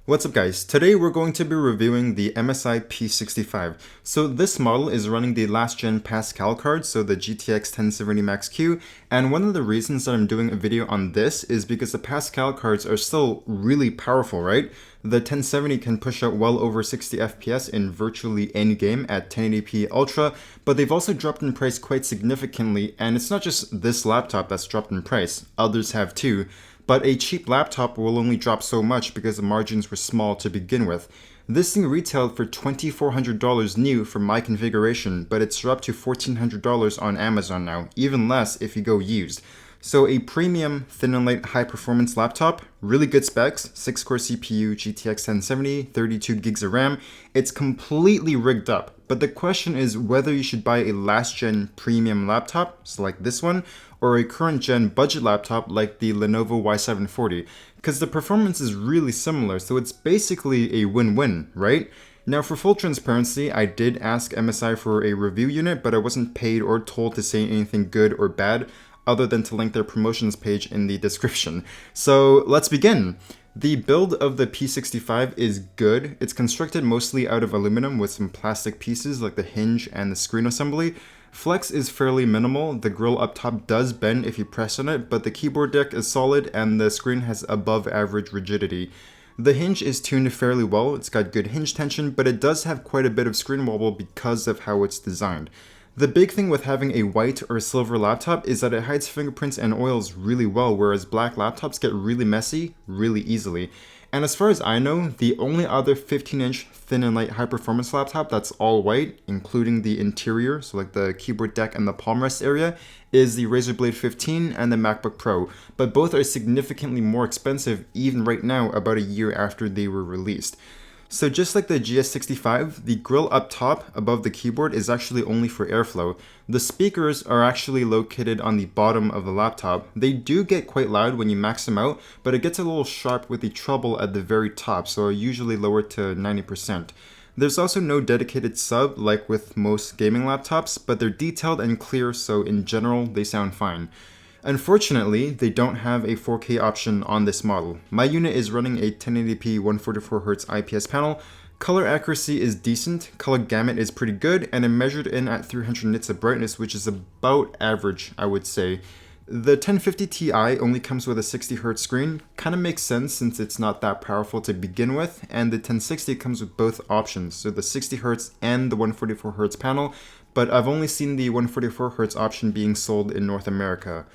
What's up guys, today we're going to be reviewing the MSI P65. So this model is running the last gen Pascal card, so the GTX 1070 Max-Q, and one of the reasons that I'm doing a video on this is because the Pascal cards are still really powerful, right? The 1070 can push out well over 60 FPS in virtually any game at 1080p Ultra, but they've also dropped in price quite significantly, and it's not just this laptop that's dropped in price, others have too. But a cheap laptop will only drop so much because the margins were small to begin with. This thing retailed for $2,400 new for my configuration, but it's up to $1,400 on Amazon now, even less if you go used. So a premium, thin and light, high performance laptop, really good specs, 6-core CPU, GTX 1070, 32 gigs of RAM. It's completely rigged up. But the question is whether you should buy a last gen premium laptop, so like this one, or a current gen budget laptop like the Lenovo Y740, because the performance is really similar, so it's basically a win-win, right? Now for full transparency, I did ask MSI for a review unit, but I wasn't paid or told to say anything good or bad, other than to link their promotions page in the description. So let's begin. The build of the P65 is good. It's constructed mostly out of aluminum with some plastic pieces like the hinge and the screen assembly. Flex is fairly minimal. The grill up top does bend if you press on it, but the keyboard deck is solid and the screen has above average rigidity. The hinge is tuned fairly well. It's got good hinge tension, but it does have quite a bit of screen wobble because of how it's designed. The big thing with having a white or silver laptop is that it hides fingerprints and oils really well, whereas black laptops get really messy really easily. And as far as I know, the only other 15-inch thin and light high-performance laptop that's all white, including the interior, so like the keyboard deck and the palm rest area, is the Razer Blade 15 and the MacBook Pro, but both are significantly more expensive even right now, about a year after they were released. So just like the GS65, the grill up top above the keyboard is actually only for airflow. The speakers are actually located on the bottom of the laptop. They do get quite loud when you max them out, but it gets a little sharp with the treble at the very top, so I usually lower it to 90%. There's also no dedicated sub like with most gaming laptops, but they're detailed and clear, so in general they sound fine. Unfortunately, they don't have a 4K option on this model. My unit is running a 1080p 144Hz IPS panel. Color accuracy is decent, color gamut is pretty good, and I'm measured in at 300 nits of brightness, which is about average, I would say. The 1050 Ti only comes with a 60Hz screen, kind of makes sense since it's not that powerful to begin with, and the 1060 comes with both options, so the 60Hz and the 144Hz panel, but I've only seen the 144Hz option being sold in North America.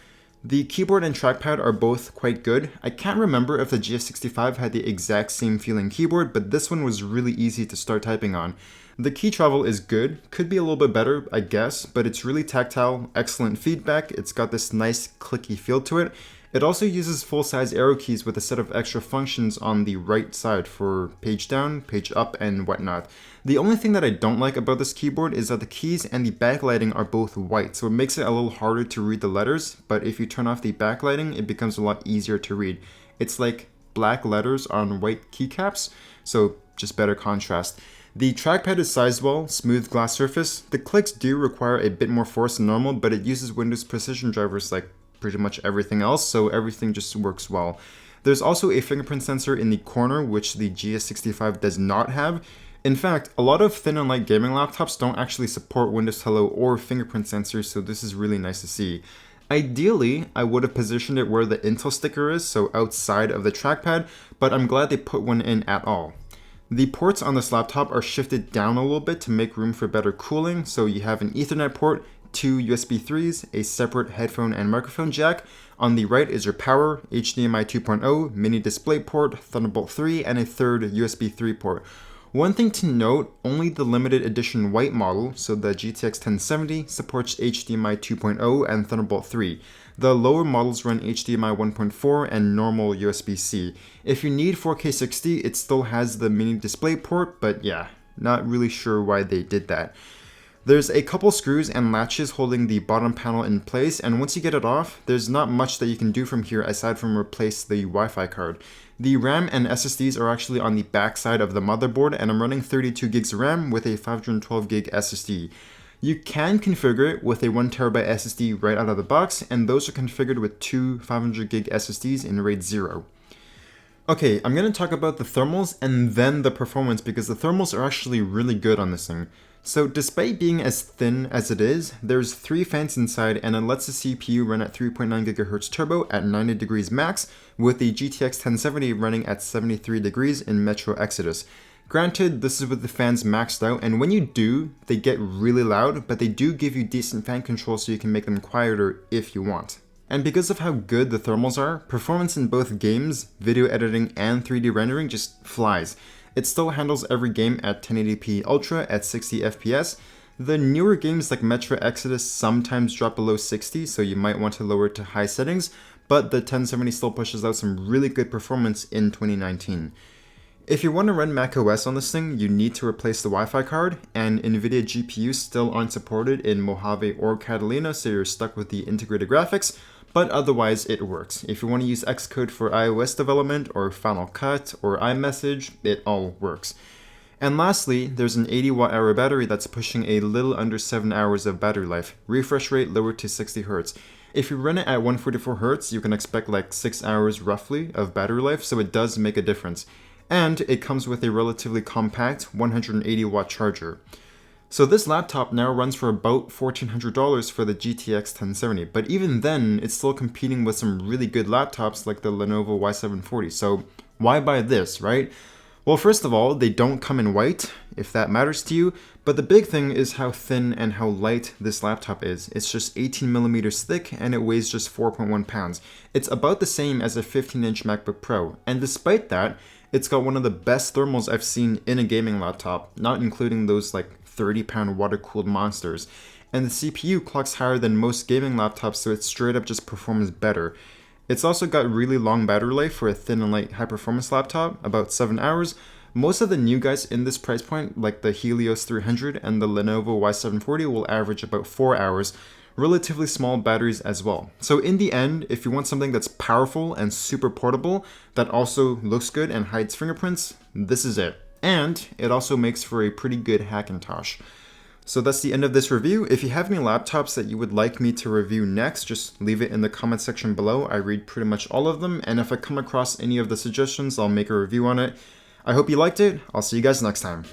The keyboard and trackpad are both quite good. I can't remember if the GS65 had the exact same feeling keyboard, but this one was really easy to start typing on. The key travel is good, could be a little bit better, I guess, but it's really tactile, excellent feedback, it's got this nice clicky feel to it. It also uses full-size arrow keys with a set of extra functions on the right side for page down, page up, and whatnot. The only thing that I don't like about this keyboard is that the keys and the backlighting are both white, so it makes it a little harder to read the letters, but if you turn off the backlighting, it becomes a lot easier to read. It's like black letters on white keycaps, so just better contrast. The trackpad is sized well, smooth glass surface. The clicks do require a bit more force than normal, but it uses Windows precision drivers like pretty much everything else, so everything just works well. There's also a fingerprint sensor in the corner, which the GS65 does not have. In fact, a lot of thin and light gaming laptops don't actually support Windows Hello or fingerprint sensors, so this is really nice to see. Ideally, I would have positioned it where the Intel sticker is, so outside of the trackpad, but I'm glad they put one in at all. The ports on this laptop are shifted down a little bit to make room for better cooling, so you have an Ethernet port, 2 USB 3s, a separate headphone and microphone jack. On the right is your power, HDMI 2.0, mini DisplayPort, Thunderbolt 3, and a third USB 3 port. One thing to note, only the limited edition white model, so the GTX 1070, supports HDMI 2.0 and Thunderbolt 3. The lower models run HDMI 1.4 and normal USB-C. If you need 4K 60, it still has the mini DisplayPort, but yeah, not really sure why they did that. There's a couple screws and latches holding the bottom panel in place, and once you get it off, there's not much that you can do from here aside from replace the Wi-Fi card. The RAM and SSDs are actually on the back side of the motherboard, and I'm running 32 gigs of RAM with a 512 gig SSD. You can configure it with a 1TB SSD right out of the box, and those are configured with two 500 gig SSDs in RAID 0. Okay, I'm going to talk about the thermals and then the performance because the thermals are actually really good on this thing. So despite being as thin as it is, there's 3 fans inside and it lets the CPU run at 3.9 GHz turbo at 90 degrees max with the GTX 1070 running at 73 degrees in Metro Exodus. Granted, this is with the fans maxed out, and when you do, they get really loud, but they do give you decent fan control so you can make them quieter if you want. And because of how good the thermals are, performance in both games, video editing, and 3D rendering just flies. It still handles every game at 1080p Ultra at 60 FPS. The newer games like Metro Exodus sometimes drop below 60, so you might want to lower it to high settings, but the 1070 still pushes out some really good performance in 2019. If you want to run macOS on this thing, you need to replace the Wi-Fi card, and NVIDIA GPUs still aren't supported in Mojave or Catalina, so you're stuck with the integrated graphics, but otherwise it works. If you want to use Xcode for iOS development, or Final Cut, or iMessage, it all works. And lastly, there's an 80 watt-hour battery that's pushing a little under 7 hours of battery life, refresh rate lowered to 60 Hz. If you run it at 144 Hz, you can expect like 6 hours roughly of battery life, so it does make a difference. And it comes with a relatively compact 180 watt charger. So this laptop now runs for about $1,400 for the GTX 1070, but even then, it's still competing with some really good laptops like the Lenovo Y740, so why buy this, right? Well, first of all, they don't come in white, if that matters to you, but the big thing is how thin and how light this laptop is. It's just 18 millimeters thick and it weighs just 4.1 pounds. It's about the same as a 15-inch MacBook Pro, and despite that, it's got one of the best thermals I've seen in a gaming laptop, not including those like 30-pound water-cooled monsters. And the CPU clocks higher than most gaming laptops, so it straight up just performs better. It's also got really long battery life for a thin and light high-performance laptop, about 7 hours. Most of the new guys in this price point, like the Helios 300 and the Lenovo Y740, will average about 4 hours. Relatively small batteries as well. So in the end, if you want something that's powerful and super portable, that also looks good and hides fingerprints, this is it. And it also makes for a pretty good Hackintosh. So that's the end of this review. If you have any laptops that you would like me to review next, just leave it in the comment section below. I read pretty much all of them, and if I come across any of the suggestions, I'll make a review on it. I hope you liked it. I'll see you guys next time.